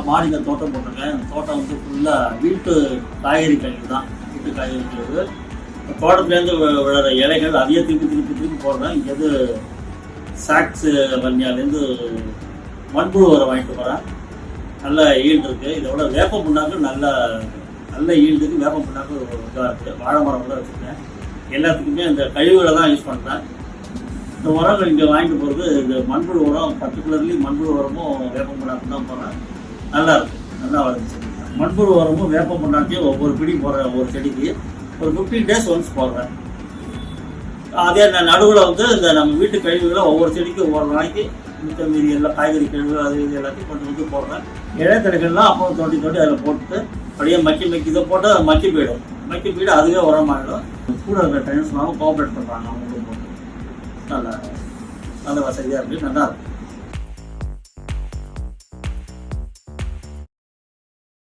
மாடியில் தோட்டம் போட்டிருக்கேன். அந்த தோட்டம் வந்து ஃபுல்லாக வீட்டு காய்கறி கழிவு தான். வீட்டு காய்கறி கழிவு தோட்டத்துலேருந்து விழுற இலைகள் அதையே திருப்பி போடுறேன். இங்கேருந்து சாக்ஸு வன்னியாலேருந்து மண்புழு உரம் வாங்கிட்டு போகிறேன். நல்ல ஈல்டு இருக்குது. இதோட வேப்ப புண்ணாக்கு நல்ல ஈல்டுக்கு வேப்ப புண்ணாக்கு இதாக இருக்குது. வாழை மரம் கூட வச்சுருக்கேன். எல்லாத்துக்குமே இந்த கழிவுகளை தான் யூஸ் பண்ணுறேன். இந்த உரங்கள் இங்கே வாங்கிட்டு போகிறது இந்த மண்புழு உரம், பர்டிகுலர்லி மண்புழு உரமும் வேப்ப புண்ணாக்கு தான் போடுறேன். நல்லா இருக்குது, நல்லா வளர்ந்துச்சு. மண்புழு உரமும் வேப்ப புண்ணாக்கையும் ஒவ்வொரு பிடி போடுறேன். ஒவ்வொரு செடிக்கு ஒரு 15 days ஒன்ஸ் போடுறேன். அதே நடுவில் வந்து இந்த நம்ம வீட்டு கழிவுகளை ஒவ்வொரு செடிக்கு ஒவ்வொரு நாளைக்கு மித்த மீதி எல்லாம் காய்கறி கழிவு அது இது எல்லாத்தையும் கொஞ்சம் போடுறேன். இழைத்தடைகள்லாம் அப்புறம் தோண்டி அதில் போட்டு அப்படியே மக்கி இதை போட்டு மக்கி போயிடும். அதுவே உரமாகிடும். கூட இருக்கிற டைம்ஸ்னாலும் கோஆப்ரேட் பண்ணுறாங்க. அவங்களுக்கு போட்டு நல்ல வசதியாக இருக்குது, நல்லா இருக்குது.